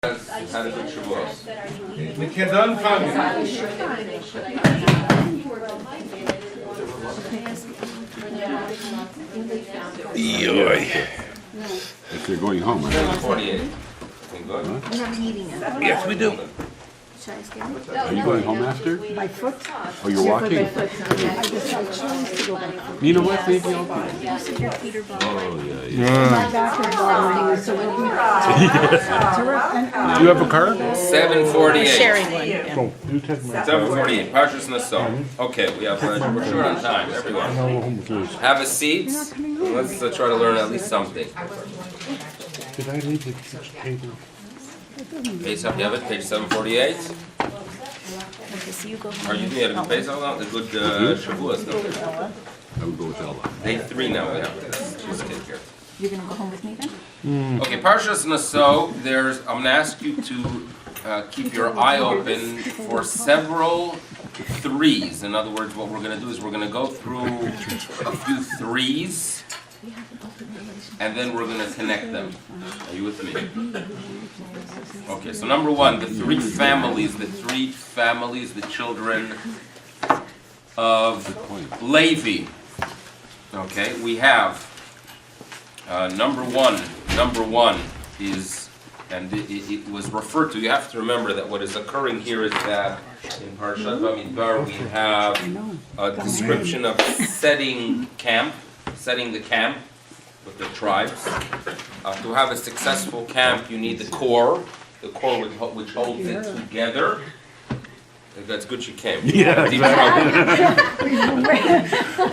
Had a good Shavuos. מכיוון חג. If you're going home, I 7:48. Good? We're not eating it. Yes, we do. Should I scan it? Are you going home after? By foot? Oh, you're walking? I just I choose to go by foot. You know what? Maybe I'll do it. You said your feet are bothering. Oh, yeah. My back is bothering you, so we'll be Do you have a car? 7:48. sharing one. Yeah. 7:48. Parshas Naso. Okay, we're short on time. Everyone, have a seat. Let's try to learn at least something. Did I leave the table? Page up, you have it. Page 7:48. Okay, so you go home. Are you doing a good page? A good Shavuos? No. I would go with Ella. Day 3 now. We have to choose a kid here. You're gonna go home with me then? Okay, Parshas Naso. I'm gonna ask you to keep your eye open for several threes. In other words, what we're gonna do is we're gonna go through a few threes, and then we're gonna connect them. Are you with me? Okay, so number one, the three families, the children of Levi. Okay, we have number one is, and it was referred to, you have to remember that what is occurring here is that in Parashat Bamidbar we have a description of setting the camp with the tribes. To have a successful camp, you need the core which holds it together. That's good she came. Yeah, Deep trouble.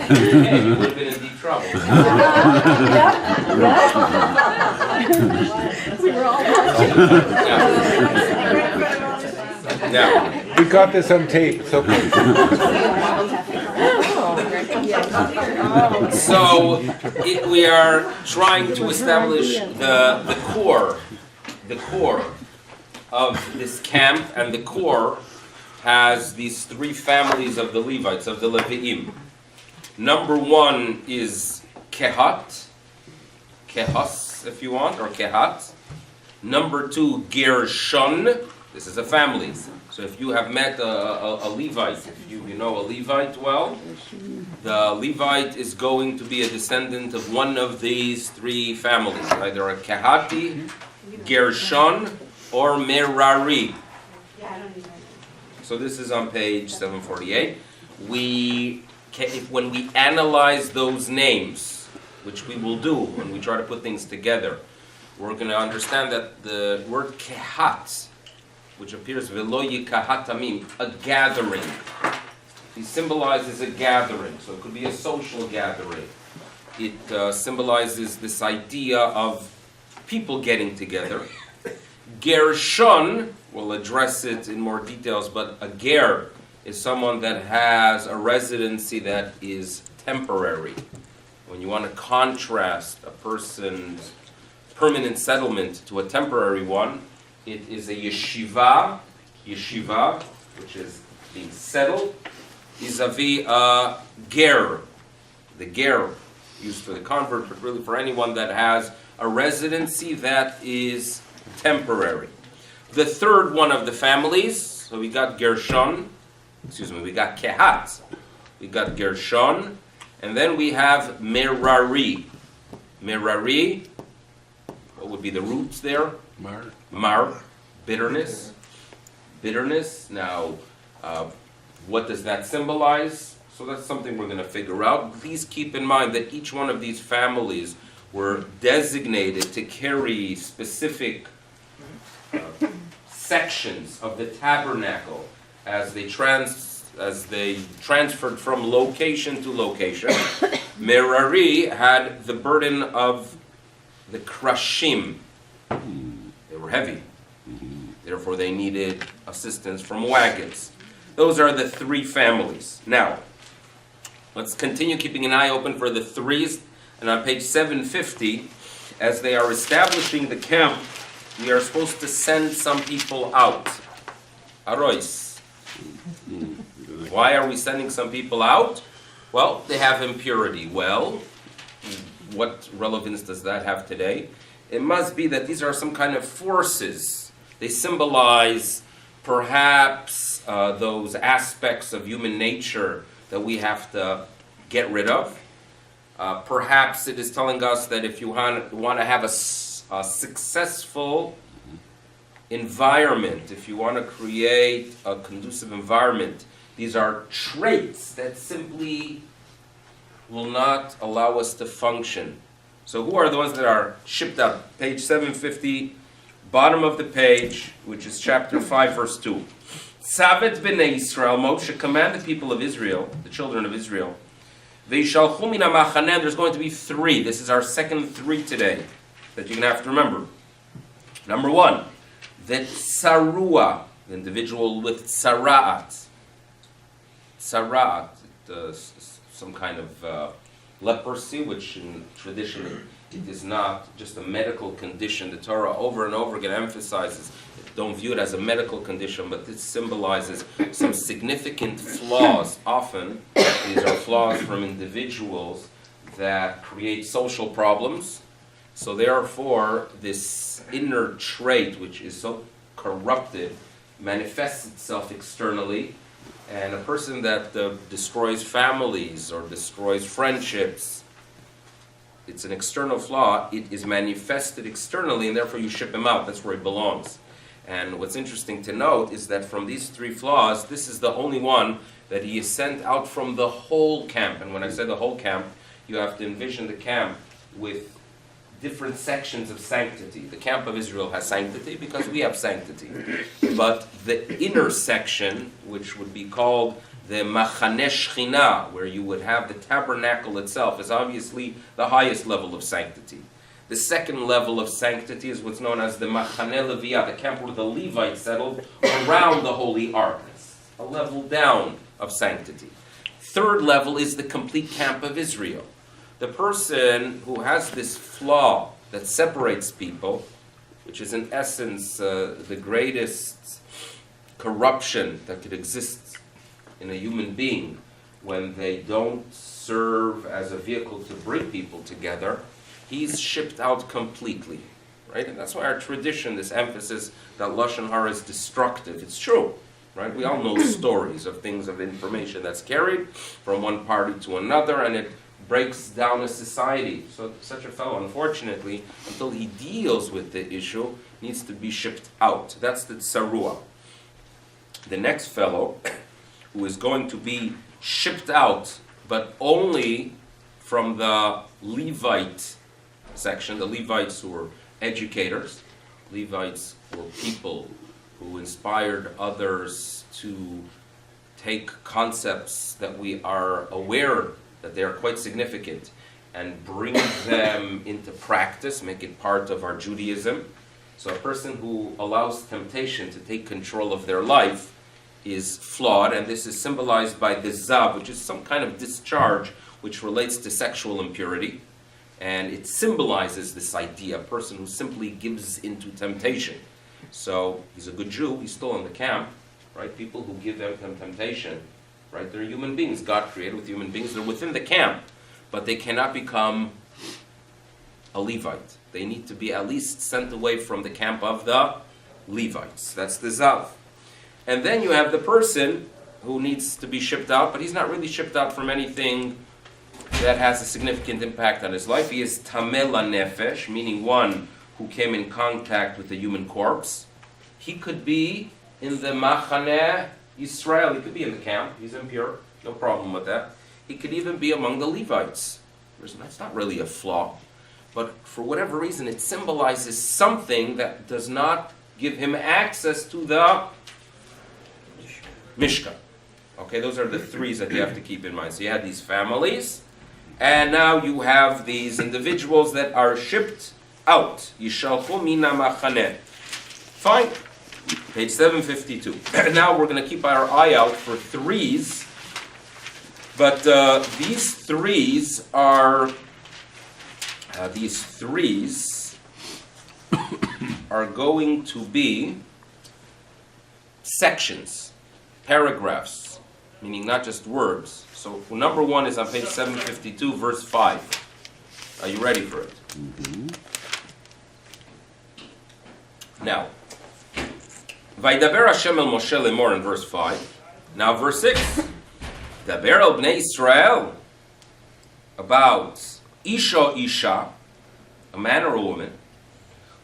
Hey, we've been in deep trouble. We were all watching. Now, We got this on tape, so we are trying to establish the core of this camp, and the core has these three families of the Levites, of the Levi'im. Number one is Kehas, if you want, or Kehat. Number two, Gershon. This is a family. So if you have met a Levite, if you know a Levite well, the Levite is going to be a descendant of one of these three families, either a Kehati, Gershon, or Merari. So this is on page 748. When we analyze those names, which we will do when we try to put things together, we're going to understand that the word Kehat, which appears Velo Yikahatamim, a gathering. He symbolizes a gathering, so it could be a social gathering. It symbolizes this idea of people getting together. Gershon, we'll address it in more details, but a ger is someone that has a residency that is temporary. When you want to contrast a person's permanent settlement to a temporary one, it is a yeshiva, which is being settled, vis-a-vis a ger, the ger used for the convert, but really for anyone that has a residency that is temporary. The third one of the families, so we got Gershon, we got Kehat, we got Gershon, and then we have Merari. Merari, what would be the roots there? Mar, bitterness. Now, what does that symbolize? So that's something we're going to figure out. Please keep in mind that each one of these families were designated to carry specific sections of the tabernacle as they transferred from location to location. Merari had the burden of the krashim. They were heavy. Therefore, they needed assistance from wagons. Those are the three families. Now, let's continue keeping an eye open for the threes. And on page 750, as they are establishing the camp, we are supposed to send some people out. Arois. Why are we sending some people out? Well, they have impurity. Well, what relevance does that have today? It must be that these are some kind of forces They symbolize perhaps those aspects of human nature that we have to get rid of. Perhaps it is telling us that if you want to have a successful environment, if you want to create a conducive environment, these are traits that simply will not allow us to function. So who are the ones that are shipped out? Page 750, bottom of the page, which is chapter 5, verse 2. Tzavet b'nei Yisrael, Moshe commanded the people of Israel, the children of Israel, Ve'yishalchu min ha'machaneh, there's going to be 3. This is our second 3 today that you're going to have to remember. Number 1, the tsarua, the individual with tsara'at. Tsara'at, some kind of leprosy, which in tradition it is not just a medical condition. The Torah over and over again emphasizes, don't view it as a medical condition, but this symbolizes some significant flaws. Often, these are flaws from individuals that create social problems. So therefore, this inner trait, which is so corrupted, manifests itself externally. And a person that destroys families or destroys friendships, it's an external flaw. It is manifested externally, and therefore you ship him out. That's where he belongs. And what's interesting to note is that from these 3 flaws, this is the only one that he is sent out from the whole camp. And when I say the whole camp, you have to envision the camp with different sections of sanctity. The camp of Israel has sanctity because we have sanctity. But the inner section, which would be called the Machaneh Shechina, where you would have the tabernacle itself, is obviously the highest level of sanctity. The second level of sanctity is what's known as the Machaneh Leviah, the camp where the Levites settled around the Holy Ark. It's a level down of sanctity. Third level is the complete camp of Israel. The person who has this flaw that separates people, which is in essence the greatest corruption that could exist in a human being when they don't serve as a vehicle to bring people together, he's shipped out completely, right? And that's why our tradition, this emphasis that Lashon Hara is destructive, it's true, right? We all know stories of things, of information that's carried from one party to another, and it breaks down a society. So such a fellow, unfortunately, until he deals with the issue, needs to be shipped out. That's the tsarua. The next fellow, who is going to be shipped out, but only from the Levite section, the Levites who were educators, Levites were people who inspired others to take concepts that we are aware that they are quite significant and bring them into practice, make it part of our Judaism. So a person who allows temptation to take control of their life is flawed, and this is symbolized by the zav, which is some kind of discharge which relates to sexual impurity. And it symbolizes this idea, a person who simply gives into temptation. So he's a good Jew, he's still in the camp, right? People who give them temptation, right? They're human beings. God created with human beings. They're within the camp, but they cannot become a Levite. They need to be at least sent away from the camp of the Levites. That's the zav. And then you have the person who needs to be shipped out, but he's not really shipped out from anything that has a significant impact on his life. He is tameh lanefesh, meaning one who came in contact with a human corpse. He could be in the Machaneh Yisrael. He could be in the camp. He's impure. No problem with that. He could even be among the Levites. That's not really a flaw. But for whatever reason, it symbolizes something that does not give him access to the Mishkan. Okay, those are the 3s that you have to keep in mind. So you have these families, and now you have these individuals that are shipped out. Yishalchu mina machaneh. Fine. Page 752. Now we're going to keep our eye out for 3s. But these 3s are going to be sections, paragraphs, meaning not just words. So number 1 is on page 752, verse 5. Are you ready for it? Mm-hmm. Now, Vaydaber Hashem el Moshe lemor in verse 5. Now verse 6. Daber el bnei Israel, about Isha, a man or a woman,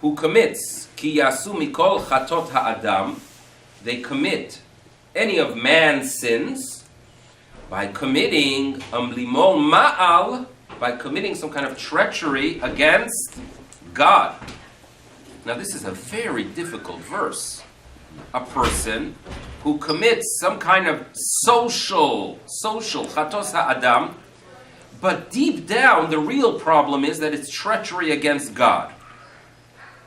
who commits ki yasu mikol chatot ha'adam, they commit any of man's sins by committing limol ma'al, by committing some kind of treachery against God. Now this is a very difficult verse. A person who commits some kind of social chatos ha'adam, but deep down the real problem is that it's treachery against God.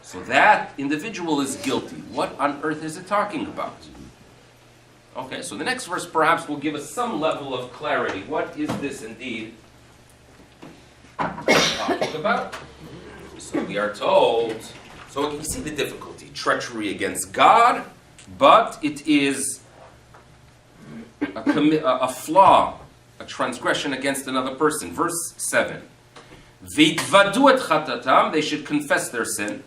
So that individual is guilty. What on earth is it talking about? Okay, so the next verse perhaps will give us some level of clarity. What is this indeed talking about? So we are told, so you see the difficulty, treachery against God, but it is a flaw, a transgression against another person. Verse 7. V'yitvadu et chatatam, they should confess their sin.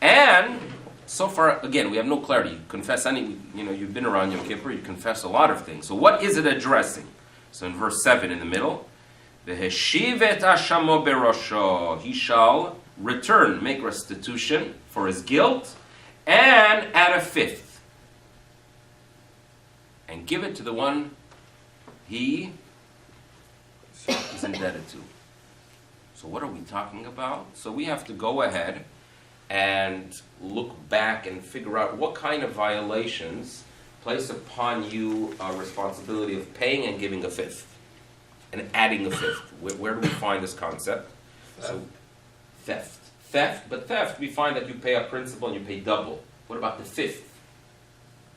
And so far, again, we have no clarity. You confess you've been around Yom Kippur, you confess a lot of things. So what is it addressing? So in verse 7 in the middle, V'heshiv et ashamo berosho, he shall return, make restitution for his guilt, and add a fifth, and give it to the one he is indebted to. So what are we talking about? So we have to go ahead and look back and figure out what kind of violations place upon you a responsibility of paying and giving a fifth, and adding a fifth. Where do we find this concept? So, theft. But theft, we find that you pay a principal and you pay double. What about the fifth?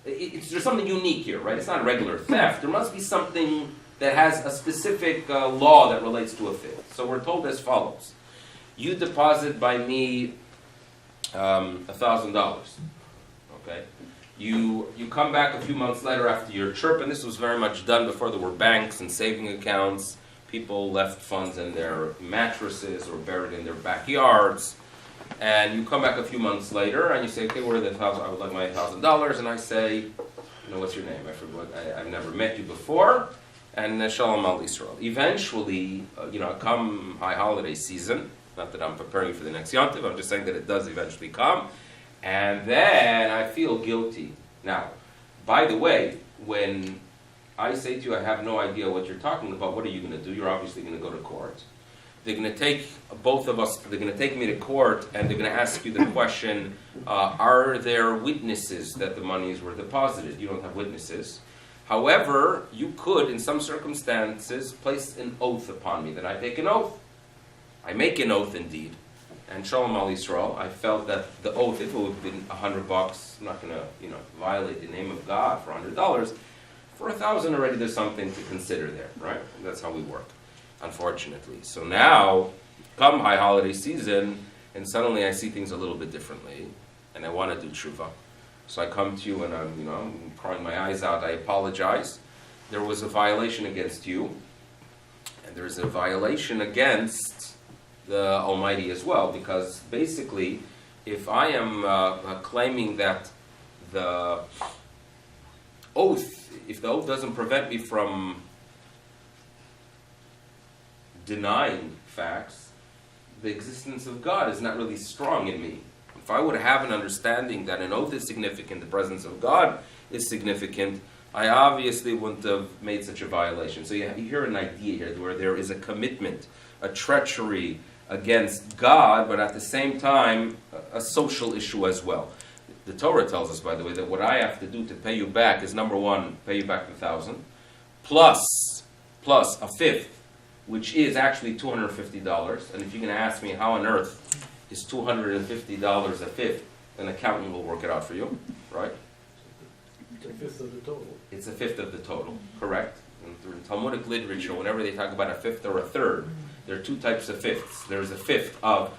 There's something unique here, right? It's not regular theft. There must be something that has a specific law that relates to a fifth. So we're told as follows. You deposit by me $1,000. Okay? You come back a few months later after your trip, and this was very much done before there were banks and saving accounts. People left funds in their mattresses or buried in their backyards. And you come back a few months later and you say, okay, where are the $1,000? I would like my $1,000. And I say, what's your name? I forgot. I've never met you before. And Shalom Al Yisrael. Eventually, come high holiday season. Not that I'm preparing you for the next Yontiv. I'm just saying that it does eventually come. And then I feel guilty. Now, by the way, when I say to you, I have no idea what you're talking about, what are you going to do? You're obviously going to go to court. They're going to take both of us, they're going to take me to court, and they're going to ask you the question, are there witnesses that the monies were deposited? You don't have witnesses. However, you could, in some circumstances, place an oath upon me that I take an oath. I make an oath indeed. And Shalom Al Yisrael, I felt that the oath, if it would have been $100, I'm not going to, violate the name of God for $100. For $1,000 already, there's something to consider there, right? And that's how we work, unfortunately. So now, come high holiday season, and suddenly I see things a little bit differently, and I want to do tshuva. So I come to you, and I'm crying my eyes out. I apologize. There was a violation against you, and there's a violation against the Almighty as well, because basically, if I am claiming that the oath, if the oath doesn't prevent me from denying facts, the existence of God is not really strong in me. If I would have an understanding that an oath is significant, the presence of God is significant, I obviously wouldn't have made such a violation. So you hear an idea here where there is a commitment, a treachery against God, but at the same time, a social issue as well. The Torah tells us, by the way, that what I have to do to pay you back is, number one, pay you back the 1,000, plus a fifth, which is actually $250. And if you're going to ask me how on earth is $250 a fifth, an accountant will work it out for you, right? It's a fifth of the total. It's a fifth of the total, correct? In Talmudic literature, whenever they talk about a fifth or a third, there are two types of fifths. There's a fifth of,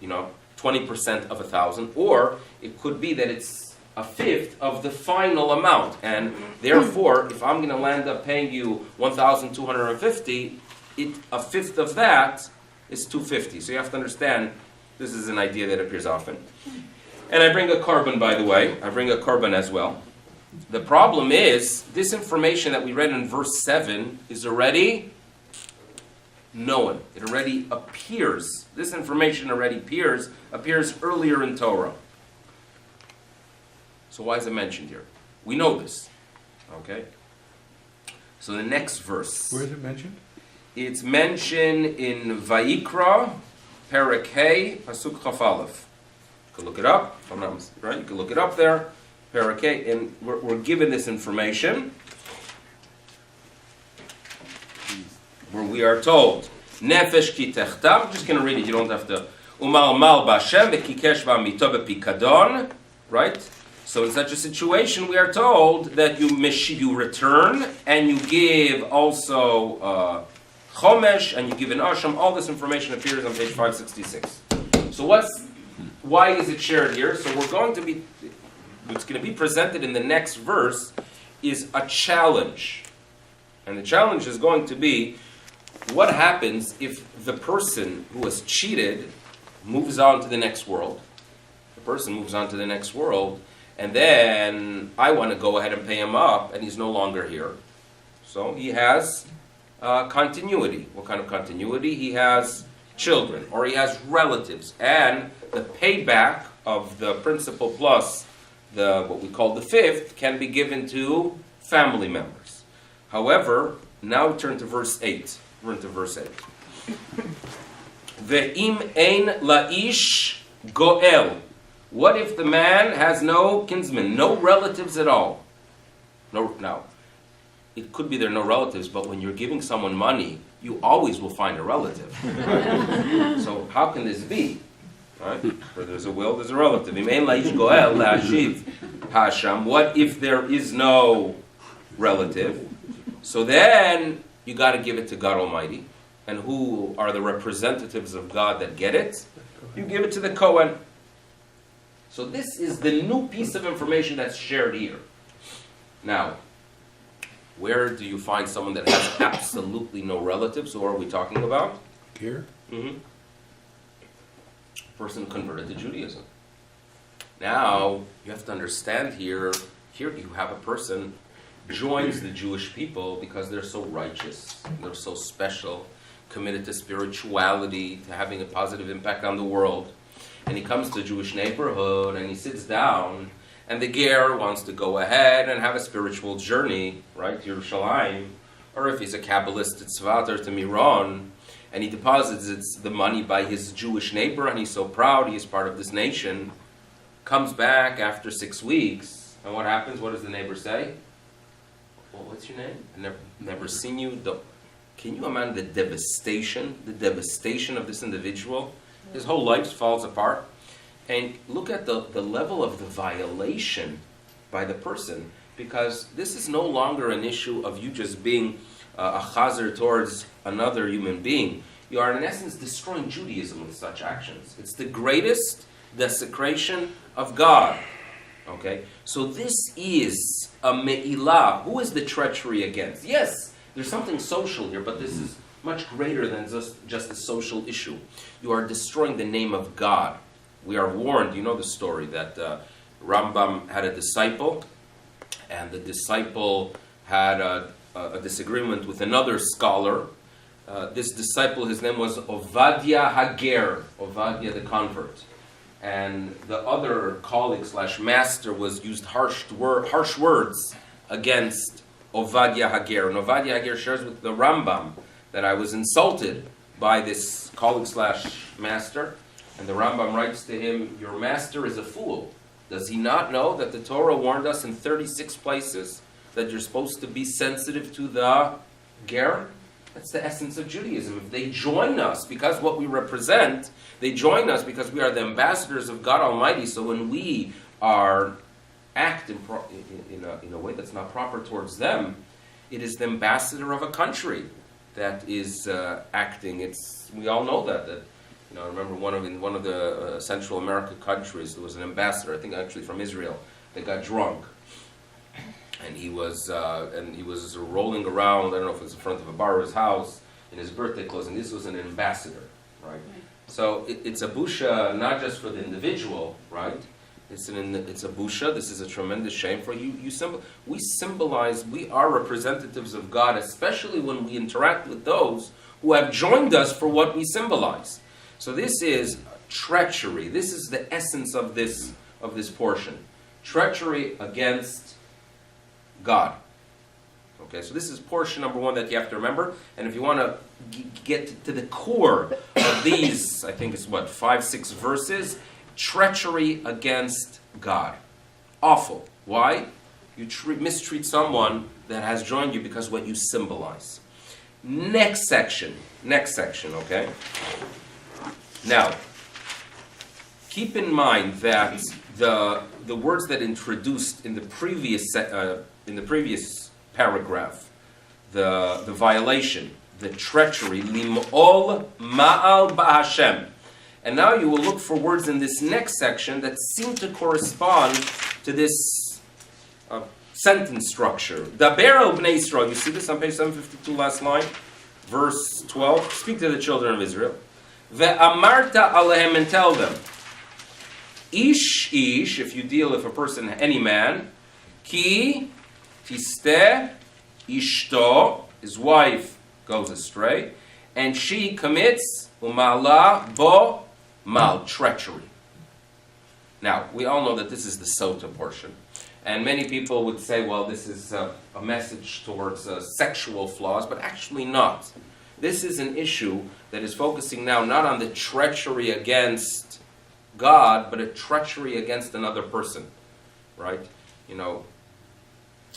20% of 1,000, or it could be that it's a fifth of the final amount, and therefore, if I'm going to land up paying you $1,250, a fifth of that is $250. So you have to understand, this is an idea that appears often. And I bring a carbon, by the way. I bring a carbon as well. The problem is, this information that we read in verse 7 is already known. It already appears. This information already appears earlier in Torah. So why is it mentioned here? We know this. Okay? So the next verse. Where is it mentioned? It's mentioned in Vayikra, Perek Hey, Pasuk Chaf Aleph. You can look it up. If I'm not mistaken, right? You can look it up there. Perek Hey, and we're given this information where we are told, Nefesh ki techtam. I'm just going to read it. You don't have to. Umal mal b'Hashem v'kikesh v'amito b'pikadon. Right? So in such a situation, we are told that you return and you give also chomesh and you give an asham. All this information appears on page 566. So why is it shared here? So what's going to be presented in the next verse is a challenge. And the challenge is going to be, what happens if the person who was cheated moves on to the next world? The person moves on to the next world, and then I want to go ahead and pay him up, and he's no longer here. So he has continuity. What kind of continuity? He has children, or he has relatives, and the payback of the principal plus what we call the fifth can be given to family members. However, now turn to verse 8. We're into verse 8. Ve'im ein la'ish go'el. What if the man has no kinsmen, no relatives at all? Now, it could be there are no relatives, but when you're giving someone money, you always will find a relative. So how can this be? Right? Where there's a will, there's a relative. Im ein la'ish go'el la'ashiv hasham. What if there is no relative? So then you got to give it to God Almighty. And who are the representatives of God that get it? You give it to the Kohen. So this is the new piece of information that's shared here. Now, where do you find someone that has absolutely no relatives? Who are we talking about? Here? Mm-hmm. Person converted to Judaism. Now, you have to understand here you have a person joins the Jewish people because they're so righteous, they're so special, committed to spirituality, to having a positive impact on the world. And he comes to a Jewish neighborhood and he sits down, and the ger wants to go ahead and have a spiritual journey, right, to Yerushalayim, or if he's a Kabbalist to Tzvat or to Miron, and he deposits the money by his Jewish neighbor, and he's so proud he's part of this nation, comes back after 6 weeks, and what happens? What does the neighbor say? Well, what's your name? I never seen you. Can you imagine the devastation of this individual? His whole life falls apart. And look at the level of the violation by the person, because this is no longer an issue of you just being a chazer towards another human being. You are in essence destroying Judaism with such actions. It's the greatest desecration of God. Okay? So this is a me'ilah. Who is the treachery against? Yes, there's something social here, but this is much greater than just a social issue. You are destroying the name of God. We are warned, you know the story, that Rambam had a disciple, and the disciple had a disagreement with another scholar. This disciple, his name was Ovadia Hager, Ovadia the convert. And the other colleague / master used harsh words against Ovadia Hager. And Ovadia Hager shares with the Rambam that I was insulted by this colleague / master. And the Rambam writes to him, your master is a fool. Does he not know that the Torah warned us in 36 places that you're supposed to be sensitive to the ger? That's the essence of Judaism. If they join us because what we represent, they join us because we are the ambassadors of God Almighty. So when we act in a way that's not proper towards them, it is the ambassador of a country that is acting. We all know that. I remember in one of the Central American countries, there was an ambassador, I think actually from Israel, that got drunk. And he was rolling around, I don't know if it was in front of a bar or his house, in his birthday clothes, and this was an ambassador, right? So it's a busha not just for the individual, right? It's a busha. This is a tremendous shame for you. We are representatives of God, especially when we interact with those who have joined us for what we symbolize. So this is treachery. This is the essence of this portion. Treachery against God. Okay, so this is portion number one that you have to remember. And if you want to get to the core of these, I think it's 5-6 verses. Treachery against God. Awful. Why? You mistreat someone that has joined you because of what you symbolize. Next section, okay? Now, keep in mind that the words that introduced in the previous paragraph, the violation, the treachery, lim'ol ma'al ba'Hashem. And now you will look for words in this next section that seem to correspond to this sentence structure. Daber el bnei Yisrael. You see this on page 752, last line, verse 12. Speak to the children of Israel. Ve'amarta alehem, and tell them. Ish, if you deal with a person, any man, ki tisteh ishto, his wife goes astray, and she commits umala bo mal, treachery. Now, we all know that this is the sota portion. And many people would say, well, this is a message towards sexual flaws, but actually not. This is an issue that is focusing now not on the treachery against God, but a treachery against another person, right? You know,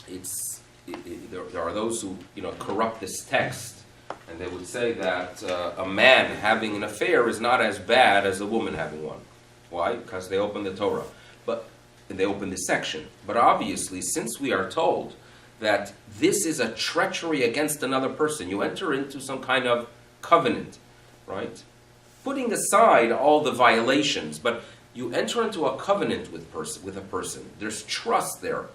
there are those who, corrupt this text, and they would say that a man having an affair is not as bad as a woman having one. Why? Because they open the Torah. And they open this section. But obviously, since we are told that this is a treachery against another person, you enter into some kind of covenant, right? Putting aside all the violations, but you enter into a covenant with a person. There's trust there.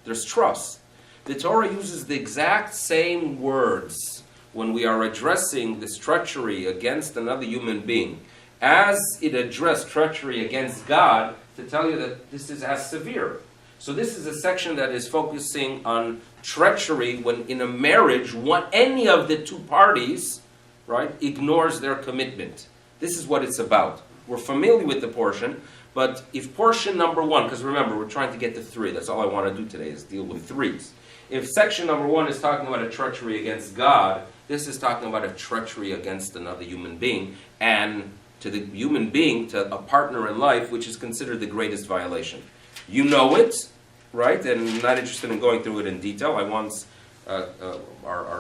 There's trust. The Torah uses the exact same words when we are addressing this treachery against another human being, as it addressed treachery against God, to tell you that this is as severe. So this is a section that is focusing on treachery when in a marriage, any of the two parties, right, ignores their commitment. This is what it's about. We're familiar with the portion, but if portion number one, because remember, we're trying to get to 3, that's all I want to do today, is deal with 3s. If section number 1 is talking about a treachery against God, this is talking about a treachery against another human being, and to the human being, to a partner in life, which is considered the greatest violation. You know it, right? And I'm not interested in going through it in detail. I once, our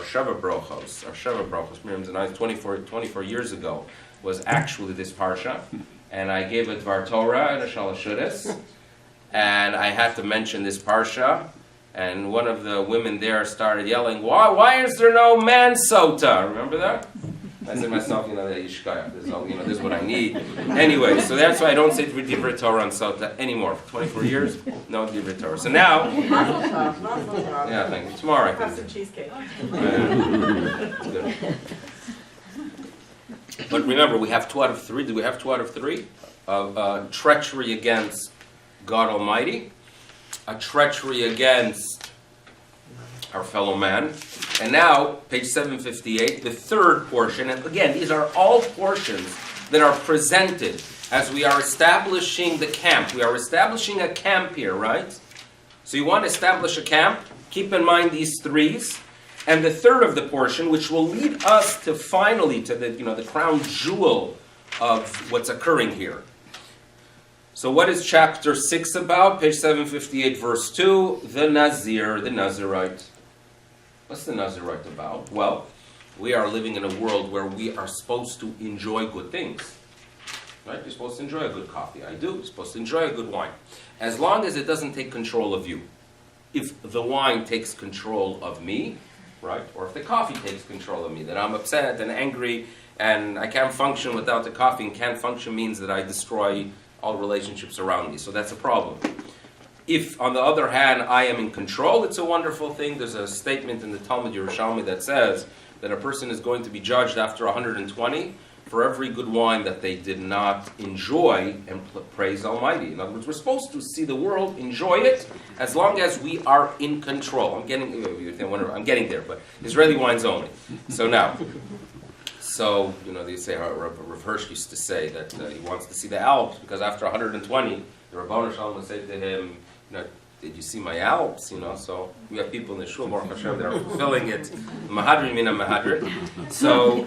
Sheva Brochos, Miriam's and I, 24 years ago, was actually this Parsha, and I gave a Dvar Torah and a Shalashudas, and I had to mention this Parsha, and one of the women there started yelling, why is there no man sota? Remember that? I said to myself, Yishkaya, this is what I need. Anyway, so that's why I don't say Divrei Torah and Sota anymore. For 24 years, no Divrei Torah. So now, yeah, thank you. Tomorrow I can. Have some cheesecake. It's good. But remember, we have 2 out of 3. Do we have 2 out of 3? Of treachery against God Almighty, a treachery against our fellow man. And now, page 758, the 3rd portion. And again, these are all portions that are presented as we are establishing the camp. We are establishing a camp here, right? So you want to establish a camp, keep in mind these 3s. And the 3rd of the portion, which will lead us to finally to the crown jewel of what's occurring here. So what is chapter 6 about? Page 758, verse 2, the Nazir, the Nazirite. What's the Nazirite about? Well, we are living in a world where we are supposed to enjoy good things. Right? You're supposed to enjoy a good coffee. I do. You're supposed to enjoy a good wine. As long as it doesn't take control of you. If the wine takes control of me, right? Or if the coffee takes control of me, then I'm upset and angry and I can't function without the coffee, and can't function means that I destroy all relationships around me. So that's a problem. If, on the other hand, I am in control, it's a wonderful thing. There's a statement in the Talmud Yerushalmi that says that a person is going to be judged after 120 for every good wine that they did not enjoy and praise Almighty. In other words, we're supposed to see the world, enjoy it, as long as we are in control. I'm getting there, but Israeli wines only. So now, they say how Rav Hirsch used to say that he wants to see the Alps because after 120, the Rabbanu Shalom would say to him, did you see my Alps? So we have people in the shul, Baruch Hashem, that are fulfilling it. Mahadrin mina mahadrin. So,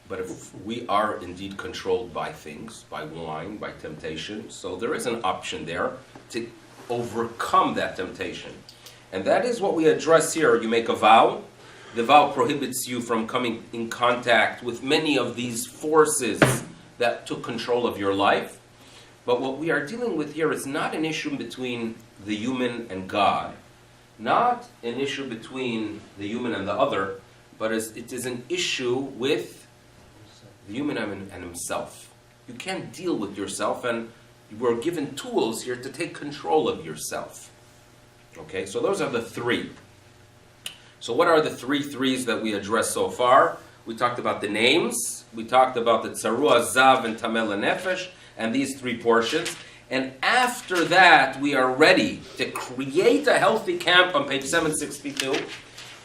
but if we are indeed controlled by things, by wine, by temptation, so there is an option there to overcome that temptation. And that is what we address here. You make a vow. The vow prohibits you from coming in contact with many of these forces that took control of your life. But what we are dealing with here is not an issue between the human and God, not an issue between the human and the other, but it is an issue with the human and himself. You can't deal with yourself, and we're given tools here to take control of yourself. Okay, so those are the three. So what are the three threes that we addressed so far? We talked about the names, we talked about the Tzarua, Zav, and Tamel Nefesh, and these three portions. And after that, we are ready to create a healthy camp on page 762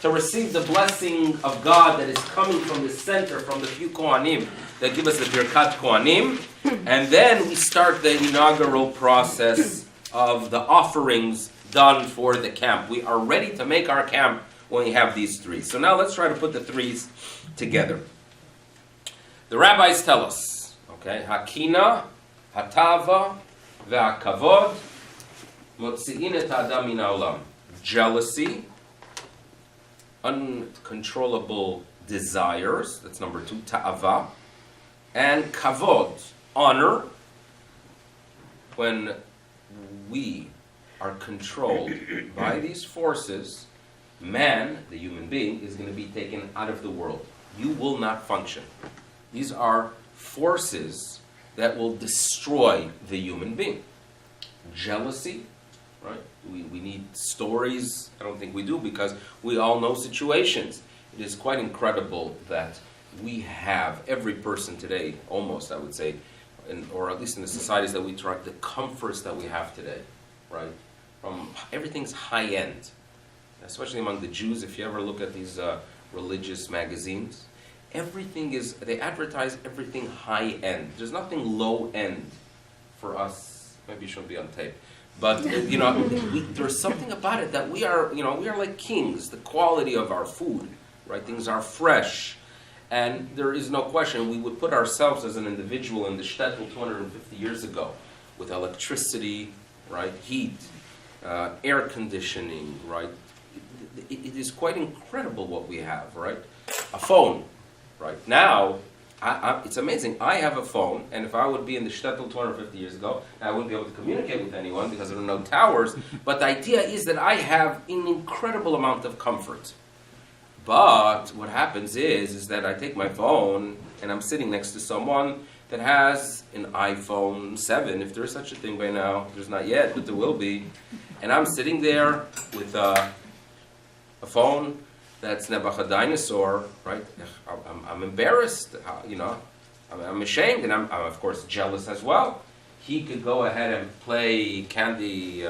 to receive the blessing of God that is coming from the center, from the few Kohanim that give us the Birkat Kohanim. And then we start the inaugural process of the offerings done for the camp. We are ready to make our camp when we have these three. So now let's try to put the threes together. The rabbis tell us, okay, Hakina, Hatava, Ve'akavod, Motzi'in et ha'adam min ha'olam. Jealousy, uncontrollable desires, that's number 2, ta'ava, and kavod, honor. When we are controlled by these forces, man, the human being, is going to be taken out of the world. You will not function. These are forces that will destroy the human being. Jealousy, right? We need stories. I don't think we do, because we all know situations. It is quite incredible that we have, every person today, almost I would say, or at least in the societies that we try, the comforts that we have today, right? Everything's high-end, especially among the Jews. If you ever look at these religious magazines, they advertise everything high-end. There's nothing low-end for us. Maybe you shouldn't be on tape. But, there's something about it that we are like kings. The quality of our food, right? Things are fresh. And there is no question, we would put ourselves as an individual in the shtetl 250 years ago with electricity, right? Heat, air conditioning, right? It is quite incredible what we have, right? A phone, right? Now, it's amazing. I have a phone, and if I would be in the shtetl 250 years ago, I wouldn't be able to communicate with anyone because there are no towers. But the idea is that I have an incredible amount of comfort. But what happens is that I take my phone, and I'm sitting next to someone that has an iPhone 7, if there is such a thing by now. There's not yet, but there will be. And I'm sitting there with a phone that's Nebuchadnezzar, right? I'm embarrassed, I'm ashamed, and I'm of course jealous as well. He could go ahead and play Candy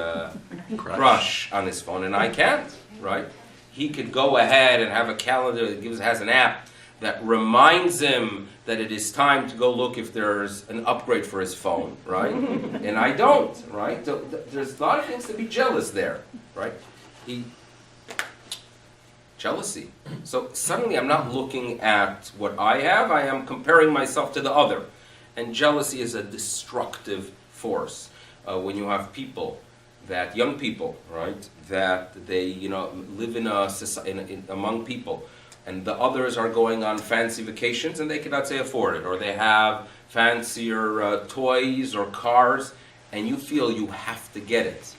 Crush on his phone, and I can't, right? He could go ahead and have a calendar that has an app that reminds him that it is time to go look if there's an upgrade for his phone, right? And I don't, right? So there's a lot of things to be jealous there, right? Jealousy. So suddenly I'm not looking at what I have, I am comparing myself to the other. And jealousy is a destructive force. When you have people, young people, right, that they, live in a society, among people, and the others are going on fancy vacations and they cannot say afford it, or they have fancier toys or cars, and you feel you have to get it.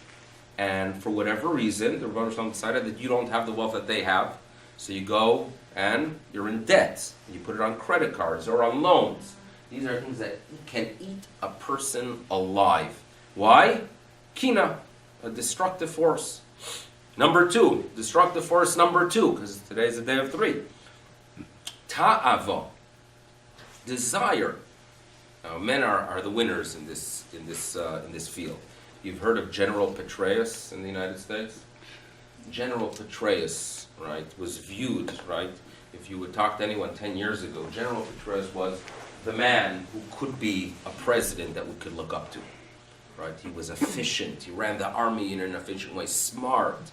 And for whatever reason, the Rebbe Shalom decided that you don't have the wealth that they have, so you go and you're in debt. You put it on credit cards or on loans. These are things that can eat a person alive. Why? Kina, a destructive force. Number 2, destructive force number 2, because today is a day of 3. ta'ava, desire. Now, men are the winners in this field. You've heard of General Petraeus in the United States? General Petraeus, right, was viewed, right, if you would talk to anyone 10 years ago, General Petraeus was the man who could be a president that we could look up to, right? He was efficient. He ran the army in an efficient way, smart,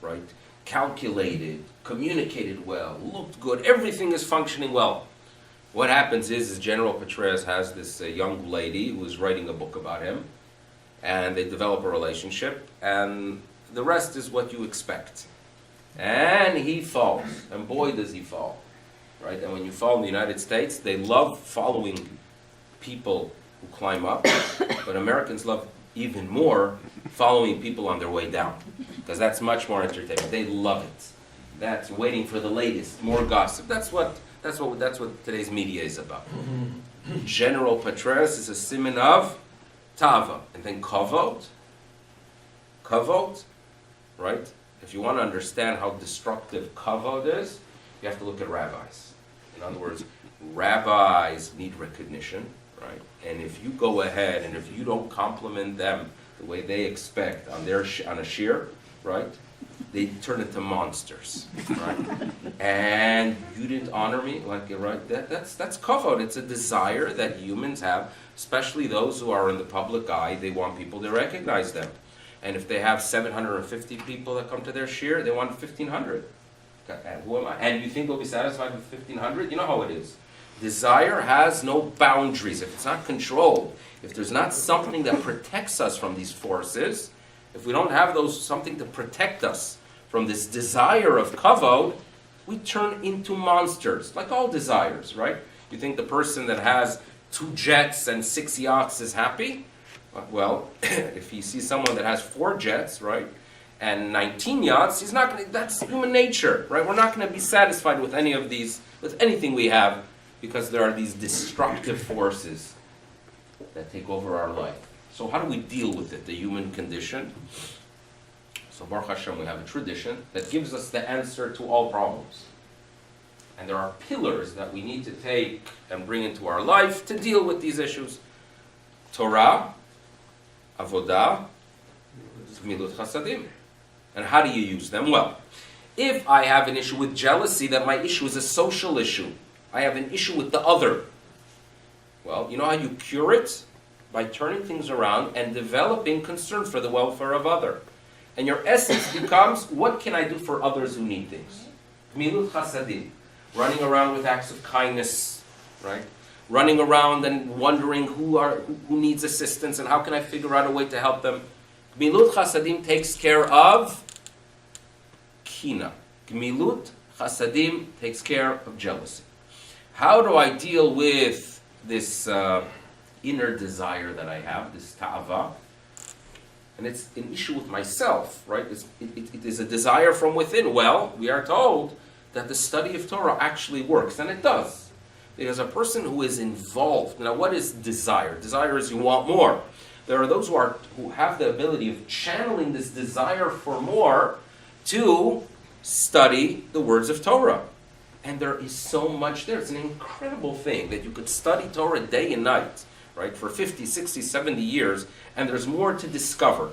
right, calculated, communicated well, looked good. Everything is functioning well. What happens is General Petraeus has this young lady who is writing a book about him, and they develop a relationship, and the rest is what you expect. And he falls, and boy does he fall, right? And when you fall in the United States, they love following people who climb up, but Americans love even more following people on their way down, because that's much more entertaining. They love it. That's waiting for the latest, more gossip. That's what today's media is about. General Petraeus is a siman of tava, and then kavod, right? If you want to understand how destructive kavod is, you have to look at rabbis. In other words, rabbis need recognition, right? And if you go ahead and if you don't compliment them the way they expect on a shir, right? They turn into monsters, right? And you didn't honor me, like, right? That's kavod. It's a desire that humans have, especially those who are in the public eye. They want people to recognize them. And if they have 750 people that come to their shir, they want 1,500. And who am I? And you think they'll be satisfied with 1,500? You know how it is. Desire has no boundaries. If it's not controlled, if there's not something that protects us from these forces, if we don't have something to protect us from this desire of kavod, we turn into monsters, like all desires, right? You think the person that has 2 jets and 6 yachts is happy? Well, if he sees someone that has 4 jets, right, and 19 yachts, he's not going to, that's human nature, right? We're not going to be satisfied with any of these, with anything we have, because there are these destructive forces that take over our life. So how do we deal with it, the human condition? So Baruch Hashem, we have a tradition that gives us the answer to all problems. And there are pillars that we need to take and bring into our life to deal with these issues. Torah, Avodah, Gmilut Chasadim. And how do you use them? Well, if I have an issue with jealousy, that my issue is a social issue. I have an issue with the other. Well, you know how you cure it? By turning things around and developing concern for the welfare of other. And your essence becomes, what can I do for others who need things? Gmilut Chasadim. Running around with acts of kindness, right? Running around and wondering who needs assistance and how can I figure out a way to help them. Gmilut Chasadim takes care of kina. Gmilut Chasadim takes care of jealousy. How do I deal with this inner desire that I have, this ta'ava? And it's an issue with myself, right? It is a desire from within. Well, we are told that the study of Torah actually works, and it does. Because a person who is involved, now what is desire? Desire is you want more. There are those who have the ability of channeling this desire for more to study the words of Torah. And there is so much there. It's an incredible thing that you could study Torah day and night, right, for 50, 60, 70 years, and there's more to discover.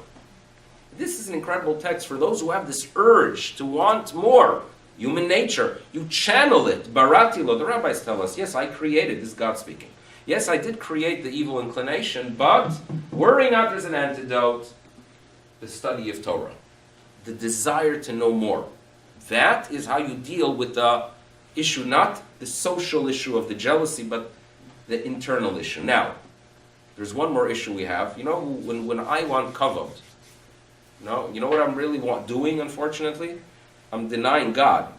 This is an incredible text for those who have this urge to want more. Human nature. You channel it. Baratilo. The rabbis tell us, yes, I created, this is God speaking. Yes, I did create the evil inclination, but worry not, there's an antidote. The study of Torah. The desire to know more. That is how you deal with the issue, not the social issue of the jealousy, but the internal issue. Now, there's one more issue we have. You know, when I want kavod, you know what I'm really doing, unfortunately? I'm denying God.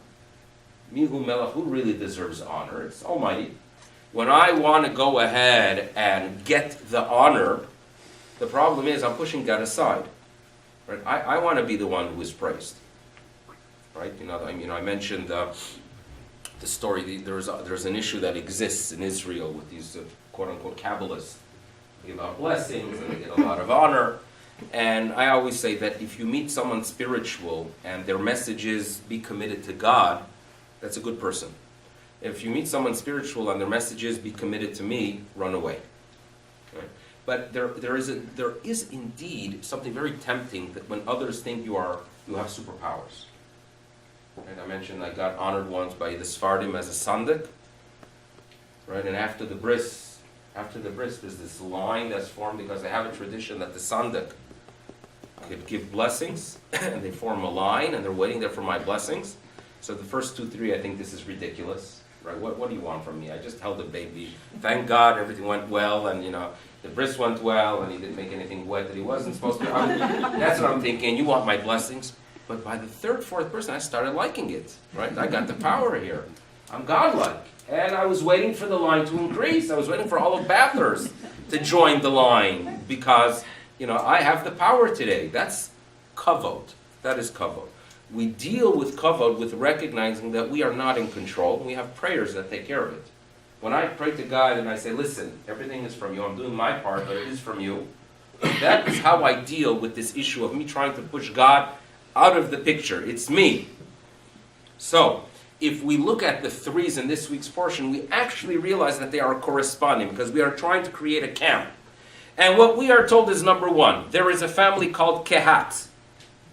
Mihu Melech, who really deserves honor? It's Almighty. When I want to go ahead and get the honor, the problem is I'm pushing God aside. Right? I want to be the one who is praised. Right? I mentioned the story. There's an issue that exists in Israel with these quote-unquote Kabbalists. They give out blessings and they get a lot of honor. And I always say that if you meet someone spiritual and their message is be committed to God, that's a good person. If you meet someone spiritual and their message is be committed to me, run away. Right? But there is indeed something very tempting that when others think you have superpowers. And I mentioned I got honored once by the Sephardim as a sandik. Right, and after the bris, there's this line that's formed because they have a tradition that the sandik could give blessings, and they form a line, and they're waiting there for my blessings. So the first 2, 3, I think this is ridiculous, right? What do you want from me? I just held a baby. Thank God everything went well, and the bris went well, and he didn't make anything wet that he wasn't supposed to. That's what I'm thinking. You want my blessings? But by the 3rd, 4th person, I started liking it, right? I got the power here. I'm godlike. And I was waiting for the line to increase. I was waiting for all of Bathurst to join the line because, I have the power today. That's kavod. That is kavod. We deal with kavod with recognizing that we are not in control. We have prayers that take care of it. When I pray to God and I say, listen, everything is from you. I'm doing my part, but it is from you. That is how I deal with this issue of me trying to push God out of the picture. It's me. So, if we look at the 3s in this week's portion, we actually realize that they are corresponding because we are trying to create a camp. And what we are told is number 1, there is a family called Kehat.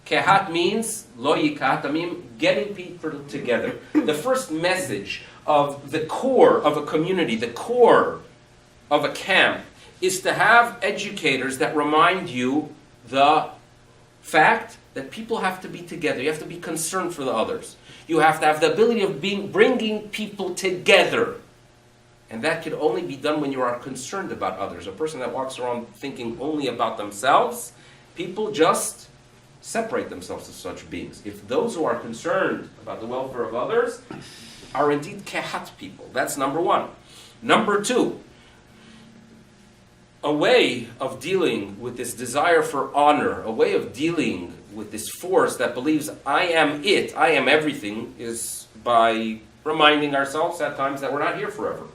Kehat means, lo yikahatamim, getting people together. The first message of the core of a community, the core of a camp, is to have educators that remind you the fact that people have to be together. You have to be concerned for the others. You have to have the ability of bringing people together. And that can only be done when you are concerned about others. A person that walks around thinking only about themselves, people just separate themselves as such beings. If those who are concerned about the welfare of others are indeed kehat people, that's number 1. Number 2, a way of dealing with this desire for honor, a way of dealing with this force that believes I am it, I am everything, is by reminding ourselves at times that we're not here forever.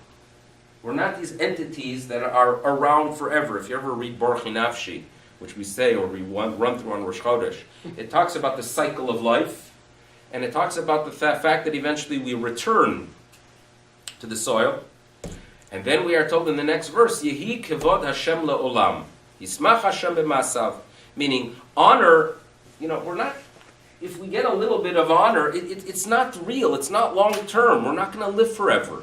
We're not these entities that are around forever. If you ever read Borchi Nafshi, which we say or we run through on Rosh Chodesh, it talks about the cycle of life, and it talks about the fact that eventually we return to the soil. And then we are told in the next verse, Yehi kevod Hashem le'olam, Yismach Hashem b'masav, meaning honor. We're not. If we get a little bit of honor, it's not real. It's not long term. We're not going to live forever.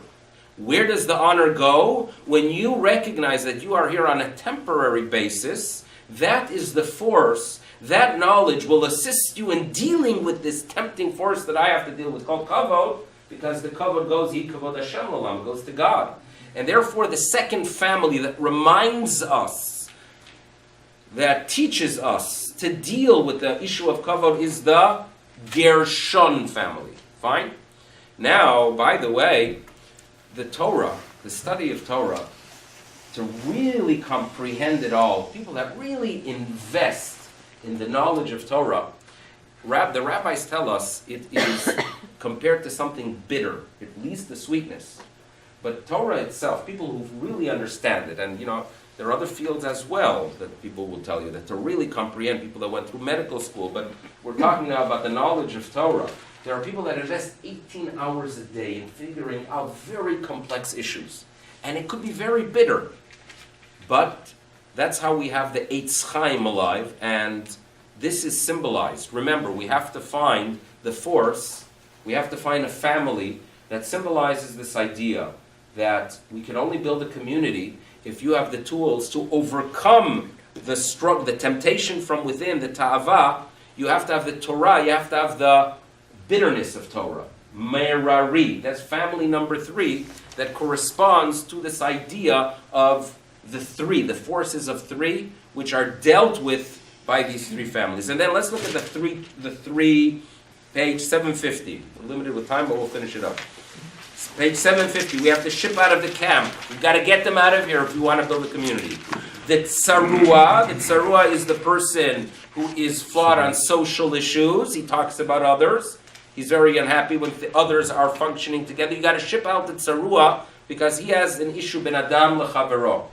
Where does the honor go? When you recognize that you are here on a temporary basis, that is the force. That knowledge will assist you in dealing with this tempting force that I have to deal with, called kavod, because the kavod goes, Yi kavod Hashem l'olam, goes to God. And therefore, the second family that reminds us, that teaches us to deal with the issue of kavod is the Gershon family. Fine? Now, by the way, the Torah, the study of Torah, to really comprehend it all, people that really invest in the knowledge of Torah, the rabbis tell us it is compared to something bitter. It leaves the sweetness. But Torah itself, people who really understand it, and there are other fields as well that people will tell you that to really comprehend, people that went through medical school, but we're talking now about the knowledge of Torah. There are people that invest 18 hours a day in figuring out very complex issues. And it could be very bitter. But that's how we have the Eitz Chaim alive, and this is symbolized. Remember, we have to find the force, we have to find a family that symbolizes this idea that we can only build a community if you have the tools to overcome the struggle, the temptation from within, the ta'ava. You have to have the Torah, you have to have the bitterness of Torah. Merari, that's family number 3 that corresponds to this idea of the 3, the forces of 3, which are dealt with by these 3 families. And then let's look at the three, page 750. We're limited with time, but we'll finish it up. Page 750, we have to ship out of the camp. We've got to get them out of here if we want to build a community. The tsarua is the person who is flawed on social issues. He talks about others. He's very unhappy when the others are functioning together. You got to ship out the tsarua because he has an issue ben adam lechavero.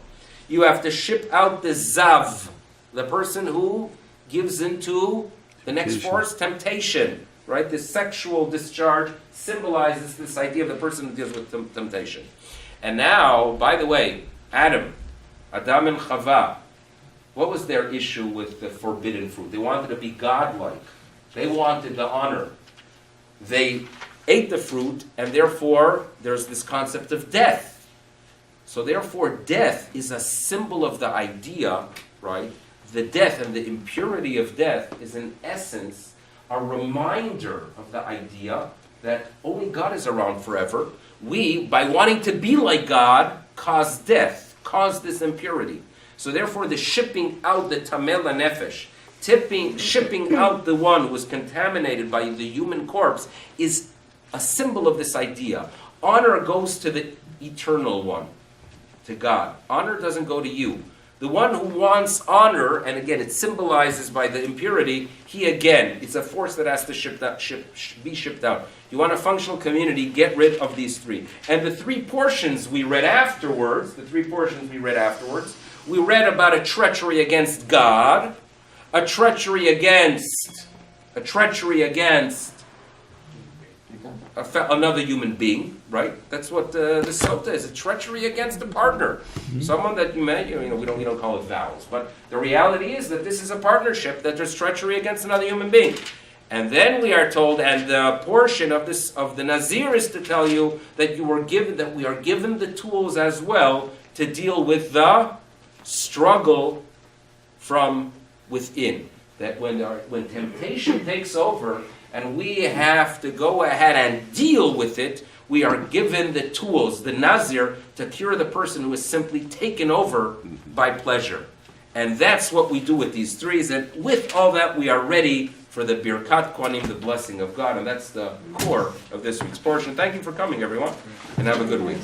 You have to ship out the zav, the person who gives into the next force, temptation. right? This sexual discharge symbolizes this idea of the person who deals with temptation. And now, by the way, Adam and Chava, what was their issue with the forbidden fruit? They wanted to be godlike. They wanted the honor. They ate the fruit, and therefore there's this concept of death. So therefore death is a symbol of the idea, right? The death and the impurity of death is in essence a reminder of the idea that only God is around forever. We, by wanting to be like God, cause death, cause this impurity. So therefore the shipping out the tamel nefesh, shipping out the one who was contaminated by the human corpse is a symbol of this idea. Honor goes to the eternal one, to God. Honor doesn't go to you. The one who wants honor, and again it symbolizes by the impurity, he again, it's a force that has to be shipped out. You want a functional community, get rid of these three. And the three portions we read afterwards, we read about a treachery against God, a treachery against another human being, right? That's what the sota is, a treachery against a partner. Someone that we don't call it vows, but the reality is that this is a partnership, that there's treachery against another human being. And then we are told, and the portion of the Nazir is to tell you that we are given the tools as well to deal with the struggle from within. That when temptation takes over and we have to go ahead and deal with it, we are given the tools, the Nazir, to cure the person who is simply taken over by pleasure. And that's what we do with these threes. And with all that, we are ready for the Birkat Kohanim, the blessing of God. And that's the core of this week's portion. Thank you for coming, everyone, and have a good week.